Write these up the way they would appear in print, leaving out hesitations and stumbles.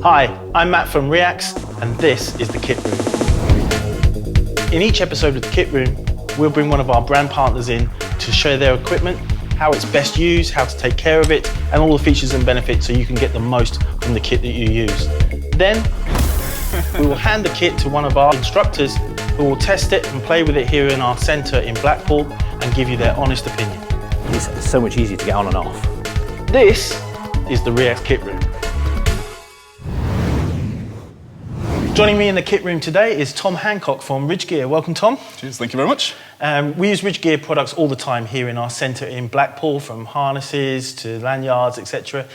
Hi, I'm Matt from REAX, and this is the Kit Room. In each episode of the Kit Room, we'll bring one of our brand partners in to share their equipment, how it's best used, how to take care of it, and all the features and benefits so you can get the most from the kit that you use. Then, we will hand the kit to one of our instructors who will test it and play with it here in our centre in Blackpool and give you their honest opinion. It's so much easier to get on and off. This is the REAX Kit Room. Joining me in the Kit Room today is Tom Hancock from Ridgegear. Welcome, Tom. Cheers, thank you very much. We use Ridgegear products all the time here in our centre in Blackpool, from harnesses to lanyards, etc.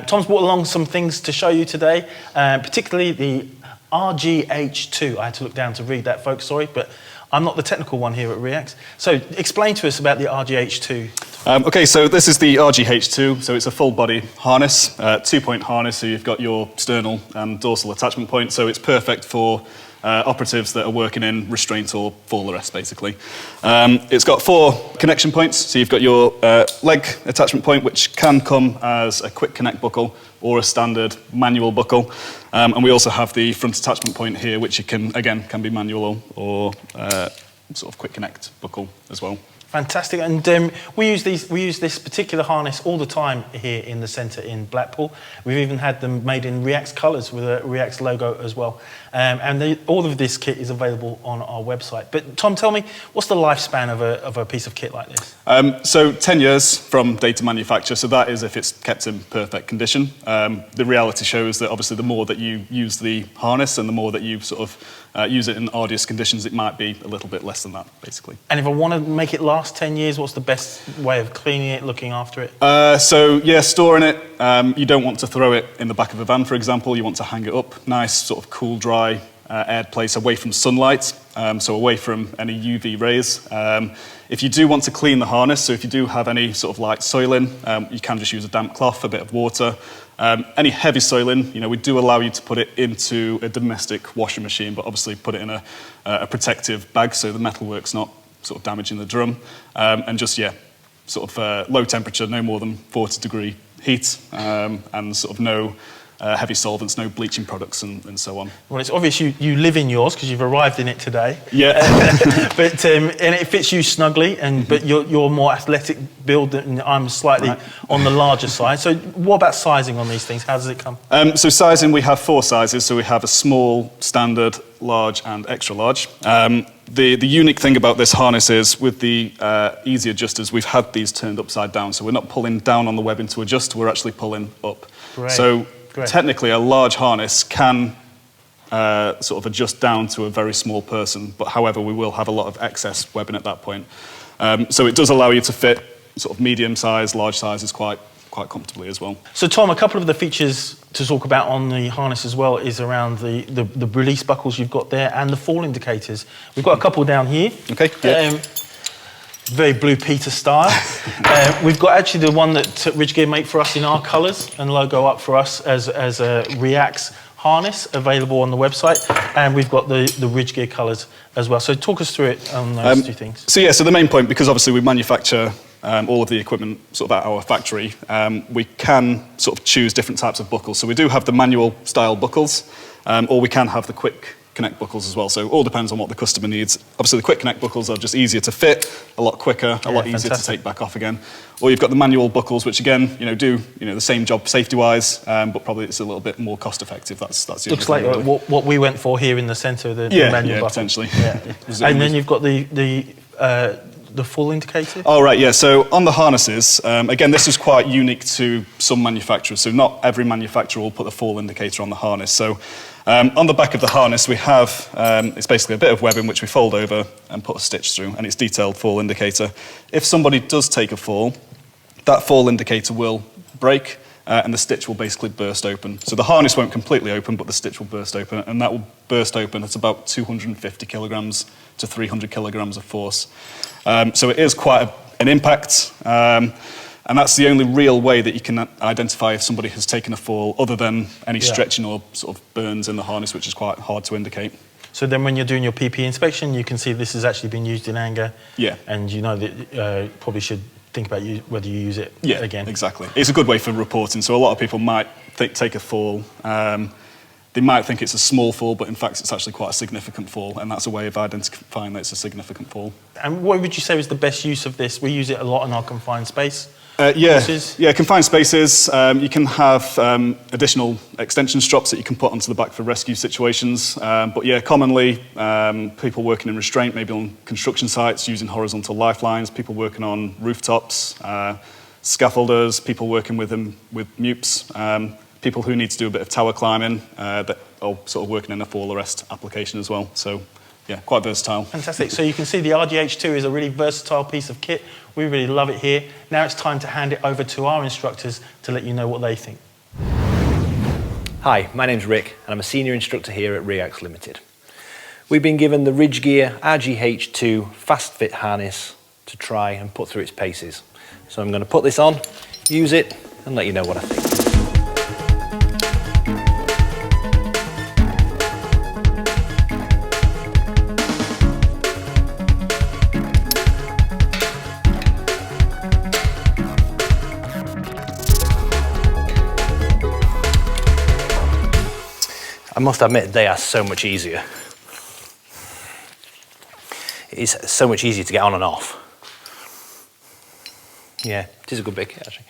Tom's brought along some things to show you today, particularly the RGH2. I had to look down to read that, folks, sorry, but I'm not the technical one here at REAX. So explain to us about the RGH2. Okay, so this is the RGH2, so it's a full body harness, 2-point harness, so you've got your sternal and dorsal attachment point, so it's perfect for operatives that are working in restraint or fall arrest, basically. It's got 4 connection points, so you've got your leg attachment point, which can come as a quick connect buckle or a standard manual buckle, and we also have the front attachment point here, which you can be manual or sort of quick connect buckle as well. Fantastic, and we use this particular harness all the time here in the centre in Blackpool. We've even had them made in REAX colours with a REAX logo as well. All of this kit is available on our website. But Tom, tell me, what's the lifespan of a piece of kit like this? So 10 years from date of manufacture, so that is if it's kept in perfect condition. The reality shows that obviously the more that you use the harness and the more that you sort of use it in arduous conditions, it might be a little bit less than that, basically. And if I want to make it last 10 years, what's the best way of cleaning it, looking after it? So yeah, storing it. You don't want to throw it in the back of a van, for example. You want to hang it up, nice, sort of cool, dry, aired place, away from sunlight, so away from any UV rays. If you do want to clean the harness, so if you do have any sort of light soiling, you can just use a damp cloth, a bit of water. Any heavy soiling, we do allow you to put it into a domestic washing machine, but obviously put it in a protective bag so the metalwork's not sort of damaging the drum. And just, sort of low temperature, no more than 40-degree heat, and sort of no heavy solvents, no bleaching products and so on. Well, it's obvious you live in yours because you've arrived in it today. Yeah. But and it fits you snugly, but you're more athletic build and I'm slightly on the larger side. So what about sizing on these things? How does it come? So sizing, we have 4 sizes. So we have a small, standard, large and extra large. The unique thing about this harness is with the easy adjusters, we've had these turned upside down. So we're not pulling down on the webbing to adjust, we're actually pulling up. Great. So technically, a large harness can sort of adjust down to a very small person, but however, we will have a lot of excess webbing at that point. So it does allow you to fit sort of medium size, large sizes quite comfortably as well. So Tom, a couple of the features to talk about on the harness as well is around the release buckles you've got there and the fall indicators. We've got a couple down here. Okay. Yeah. Very Blue Peter style. We've got actually the one that Ridgegear make for us in our colours and logo up for us as a REAX harness available on the website, and we've got the Ridgegear colours as well. So talk us through it on those 2 things. So the main point, because obviously we manufacture all of the equipment sort of at our factory, we can sort of choose different types of buckles. So we do have the manual style buckles, or we can have the quick connect buckles as well. So it all depends on what the customer needs. Obviously the quick connect buckles are just easier to fit, a lot quicker, a lot easier to take back off again. Or you've got the manual buckles, which again, do the same job safety-wise, but probably it's a little bit more cost-effective. That's the looks like really what we went for here in the centre, the manual buckle. Potentially. Yeah. And then you've got the full indicator? Oh, right, yeah. So on the harnesses, again, this is quite unique to some manufacturers. So not every manufacturer will put the full indicator on the harness. So on the back of the harness, we have, it's basically a bit of webbing which we fold over and put a stitch through, and it's detailed fall indicator. If somebody does take a fall, that fall indicator will break, and the stitch will basically burst open. So the harness won't completely open, but the stitch will burst open, and that will burst open at about 250 kilograms to 300 kilograms of force. So it is quite an impact, and that's the only real way that you can identify if somebody has taken a fall, other than any stretching or sort of burns in the harness, which is quite hard to indicate. So then when you're doing your PP inspection, you can see this has actually been used in anger. Yeah. And you know that probably should think about whether you use it again. Exactly. It's a good way for reporting. So a lot of people might take a fall. They might think it's a small fall, but in fact it's actually quite a significant fall, and that's a way of identifying that it's a significant fall. And what would you say is the best use of this? We use it a lot in our confined space. Confined spaces. You can have additional extension strops that you can put onto the back for rescue situations. But yeah, commonly people working in restraint, maybe on construction sites using horizontal lifelines, people working on rooftops, scaffolders, people working with MUPs, people who need to do a bit of tower climbing, that are sort of working in a fall arrest application as well. So yeah, quite versatile. Fantastic. So you can see the RGH2 is a really versatile piece of kit. We really love it here. Now it's time to hand it over to our instructors to let you know what they think. Hi, my name's Rick and I'm a senior instructor here at REAX Limited. We've been given the Ridgegear RGH2 fast fit harness to try and put through its paces. So I'm going to put this on, use it and let you know what I think. I must admit, they are so much easier. It's so much easier to get on and off. Yeah, it is a good big kit, actually.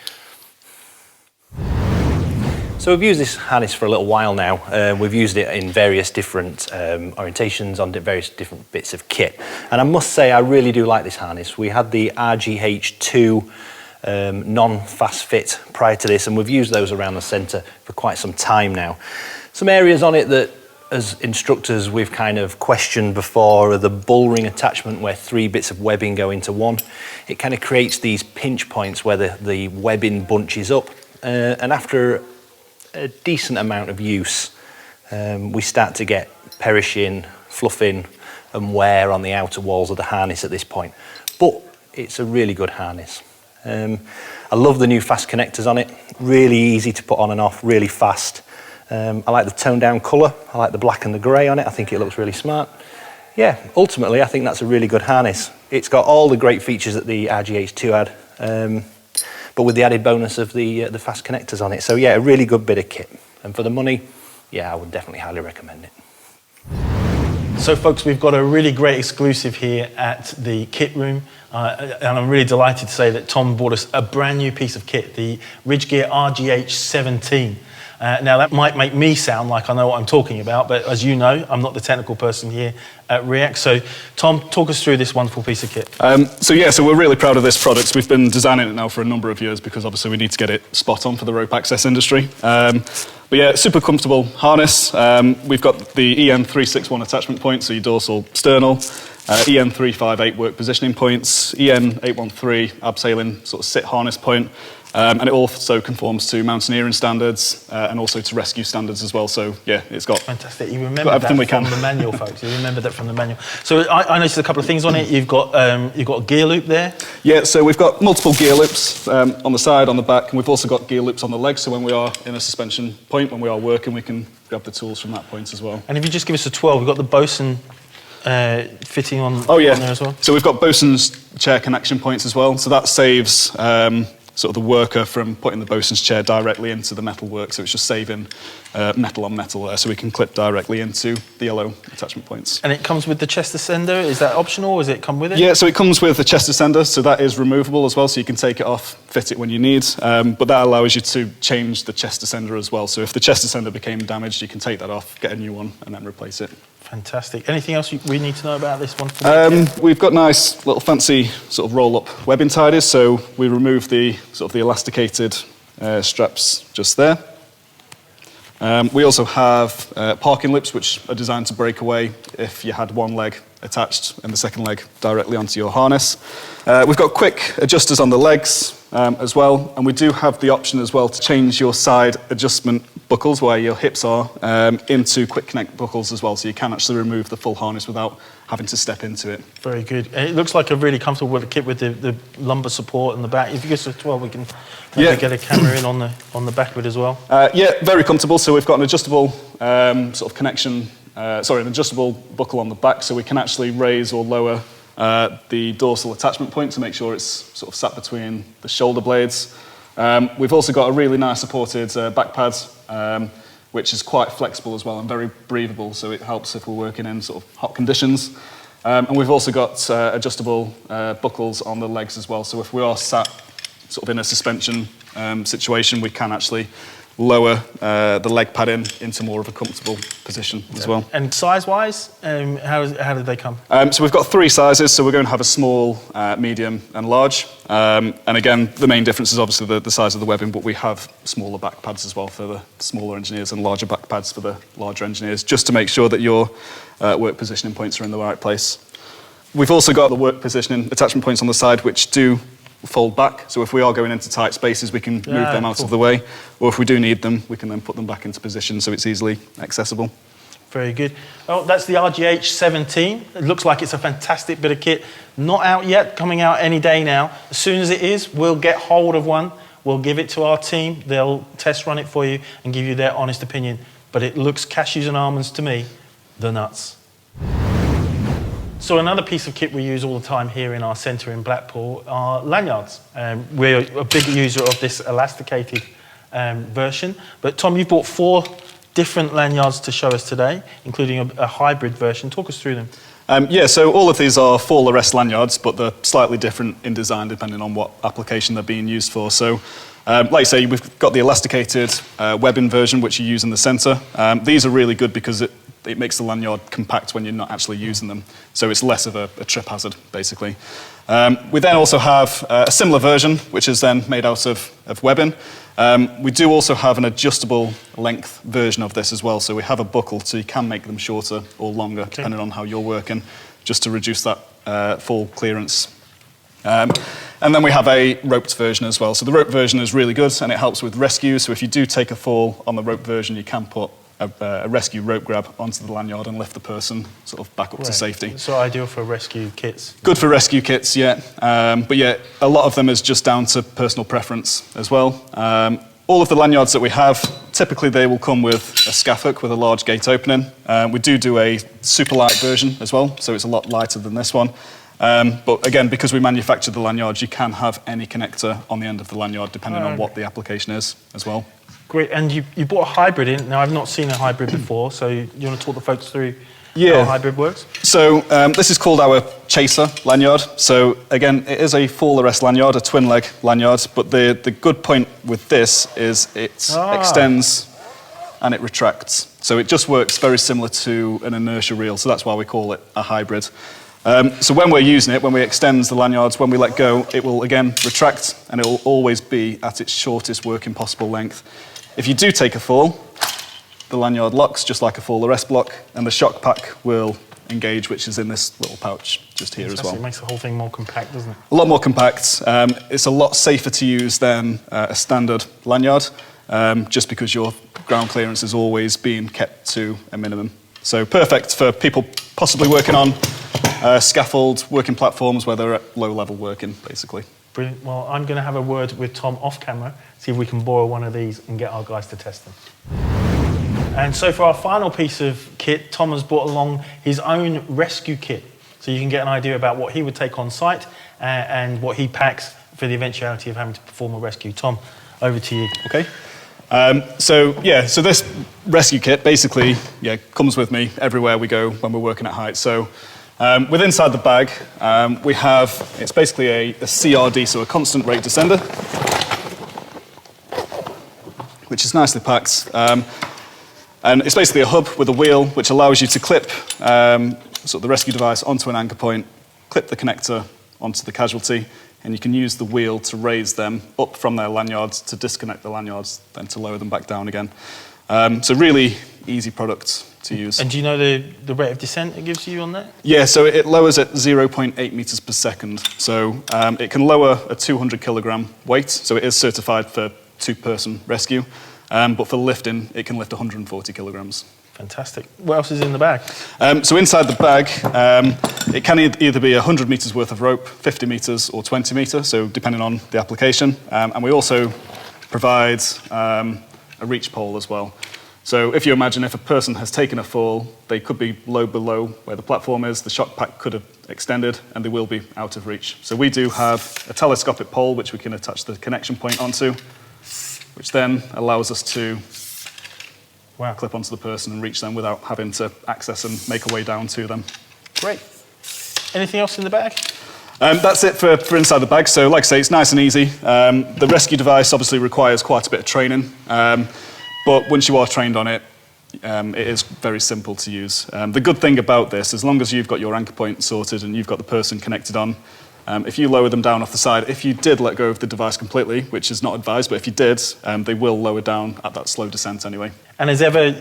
So we've used this harness for a little while now. We've used it in various different orientations on various different bits of kit. And I must say, I really do like this harness. We had the RGH2 non-fast fit prior to this, and we've used those around the centre for quite some time now. Some areas on it that, as instructors, we've kind of questioned before are the bull ring attachment where 3 bits of webbing go into one. It kind of creates these pinch points where the webbing bunches up, and after a decent amount of use, we start to get perishing, fluffing and wear on the outer walls of the harness at this point. But it's a really good harness. I love the new fast connectors on it, really easy to put on and off, really fast. I like the toned down colour, I like the black and the grey on it, I think it looks really smart. Yeah, ultimately I think that's a really good harness. It's got all the great features that the RGH2 had, but with the added bonus of the fast connectors on it. So yeah, a really good bit of kit. And for the money, yeah, I would definitely highly recommend it. So folks, we've got a really great exclusive here at the kit room. And I'm really delighted to say that Tom bought us a brand new piece of kit, the Ridgegear RGH17. Now that might make me sound like I know what I'm talking about, but as you know, I'm not the technical person here at REAX. So Tom, talk us through this wonderful piece of kit. So we're really proud of this product. We've been designing it now for a number of years because obviously we need to get it spot on for the rope access industry. But yeah, super comfortable harness. We've got the EN361 attachment point, so your dorsal sternal, EN358 work positioning points, EN813 abseiling sort of sit harness point. And it also conforms to mountaineering standards and also to rescue standards as well. So yeah, it's got fantastic. You remember that from the manual, folks. You remember that from the manual. So I noticed a couple of things on it. You've got a gear loop there. Yeah. So we've got multiple gear loops on the side, on the back, and we've also got gear loops on the legs. So when we are in a suspension point, when we are working, we can grab the tools from that point as well. And if you just give us a 12, we've got the bosun fitting on. On there as well. So we've got bosun's chair connection points as well. So that saves sort of the worker from putting the bosun's chair directly into the metal work, so it's just saving metal on metal there, so we can clip directly into the yellow attachment points. And it comes with the chest ascender. Is that optional, or does it come with it? Yeah, so it comes with the chest ascender, so that is removable as well, so you can take it off, fit it when you need, but that allows you to change the chest ascender as well. So if the chest ascender became damaged, you can take that off, get a new one, and then replace it. Fantastic. Anything else we need to know about this one? We've got nice little fancy sort of roll-up webbing tidies, so we remove the sort of the elasticated straps just there. We also have parking loops, which are designed to break away if you had one leg attached and the second leg directly onto your harness. We've got quick adjusters on the legs as well, and we do have the option as well to change your side adjustment buckles where your hips are into quick connect buckles as well, so you can actually remove the full harness without having to step into it. Very good. It looks like a really comfortable kit with the lumbar support in the back. If you go to 12, we can maybe get a camera in on the back of it as well. Yeah, very comfortable. So we've got an adjustable sort of connection, an adjustable buckle on the back, so we can actually raise or lower the dorsal attachment point to make sure it's sort of sat between the shoulder blades. We've also got a really nice supported back pad, which is quite flexible as well and very breathable, so it helps if we're working in sort of hot conditions. And we've also got adjustable buckles on the legs as well, so if we are sat sort of in a suspension situation, we can actually lower the leg pad into more of a comfortable position as well. And size-wise, how did they come? So we've got 3 sizes, so we're going to have a small, medium and large. And again, the main difference is obviously the size of the webbing, but we have smaller back pads as well for the smaller engineers and larger back pads for the larger engineers, just to make sure that your work positioning points are in the right place. We've also got the work positioning attachment points on the side, which do fold back, so if we are going into tight spaces, we can move them out of the way, or if we do need them, we can then put them back into position so it's easily accessible. Very good. Oh, that's the RGH17. It looks like it's a fantastic bit of kit. Not out yet, coming out any day now. As soon as it is, we'll get hold of one, we'll give it to our team, they'll test run it for you and give you their honest opinion. But it looks cashews and almonds to me, the nuts. So another piece of kit we use all the time here in our centre in Blackpool are lanyards. We're a big user of this elasticated version. But Tom, you've bought 4 different lanyards to show us today, including a hybrid version. Talk us through them. Yeah, so all of these are fall arrest lanyards, but they're slightly different in design depending on what application they're being used for. So, like I say, we've got the elasticated webbing version, which you use in the centre. These are really good because it makes the lanyard compact when you're not actually using them. So it's less of a trip hazard, basically. We then also have a similar version, which is then made out of webbing. We do also have an adjustable length version of this as well. So we have a buckle, so you can make them shorter or longer, depending on how you're working, just to reduce that fall clearance. And then we have a roped version as well. So the roped version is really good, and it helps with rescue. So if you do take a fall on the roped version, you can put a rescue rope grab onto the lanyard and lift the person sort of back up to safety. So ideal for rescue kits. Good for rescue kits, yeah. But yeah, a lot of them is just down to personal preference as well. All of the lanyards that we have, typically they will come with a scaff hook with a large gate opening. We do a super light version as well, so it's a lot lighter than this one. But again, because we manufacture the lanyards, you can have any connector on the end of the lanyard depending on what the application is as well. Great, and you brought a hybrid in. Now, I've not seen a hybrid before, so you want to talk the folks through how a hybrid works? So this is called our chaser lanyard. So again, it is a fall arrest lanyard, a twin leg lanyard, but the good point with this is it extends and it retracts. So it just works very similar to an inertia reel, so that's why we call it a hybrid. So when we're using it, when we extend the lanyards, when we let go, it will again retract and it will always be at its shortest working possible length. If you do take a fall, the lanyard locks just like a fall arrest block, and the shock pack will engage, which is in this little pouch just here as well. It makes the whole thing more compact, doesn't it? A lot more compact. It's a lot safer to use than a standard lanyard, just because your ground clearance is always being kept to a minimum. So perfect for people possibly working on scaffold, working platforms where they're at low level working, basically. Brilliant. Well, I'm going to have a word with Tom off camera, see if we can borrow one of these and get our guys to test them. And so for our final piece of kit, Tom has brought along his own rescue kit. So you can get an idea about what he would take on site and what he packs for the eventuality of having to perform a rescue. Tom, over to you. Okay. So this rescue kit basically comes with me everywhere we go when we're working at height. So with inside the bag, we have, it's basically a CRD, so a constant rate descender, which is nicely packed. And it's basically a hub with a wheel which allows you to clip sort of the rescue device onto an anchor point, clip the connector onto the casualty, and you can use the wheel to raise them up from their lanyards, to disconnect the lanyards, then to lower them back down again. So really easy product to use. And do you know the rate of descent it gives you on that? Yeah, so it lowers at 0.8 meters per second. So it can lower a 200 kilogram weight, so it is certified for 2-person rescue. But for lifting, it can lift 140 kilograms. Fantastic. What else is in the bag? So inside the bag, it can either be 100 meters worth of rope, 50 meters, or 20 meters, so depending on the application. And we also provide a reach pole as well. So if you imagine if a person has taken a fall, they could be low below where the platform is, the shock pack could have extended and they will be out of reach. So we do have a telescopic pole which we can attach the connection point onto, which then allows us to clip onto the person and reach them without having to access and make a way down to them. Great. Anything else in the bag? That's it for inside the bag. So like I say, it's nice and easy. The rescue device obviously requires quite a bit of training, but once you are trained on it, it is very simple to use. The good thing about this, as long as you've got your anchor point sorted and you've got the person connected on, if you lower them down off the side, if you did let go of the device completely, which is not advised, but if you did, they will lower down at that slow descent anyway. And as ever,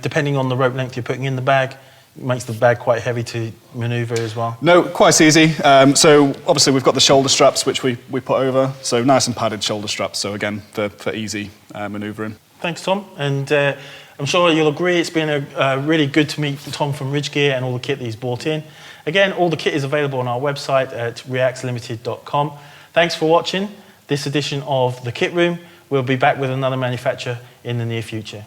depending on the rope length you're putting in the bag, it makes the bag quite heavy to manoeuvre as well? No, quite easy. So obviously we've got the shoulder straps which we put over, so nice and padded shoulder straps, so again, for easy manoeuvring. Thanks, Tom. And I'm sure you'll agree it's been really good to meet Tom from Ridgegear and all the kit that he's brought in. Again, all the kit is available on our website at reaxlimited.com. Thanks for watching this edition of The Kit Room. We'll be back with another manufacturer in the near future.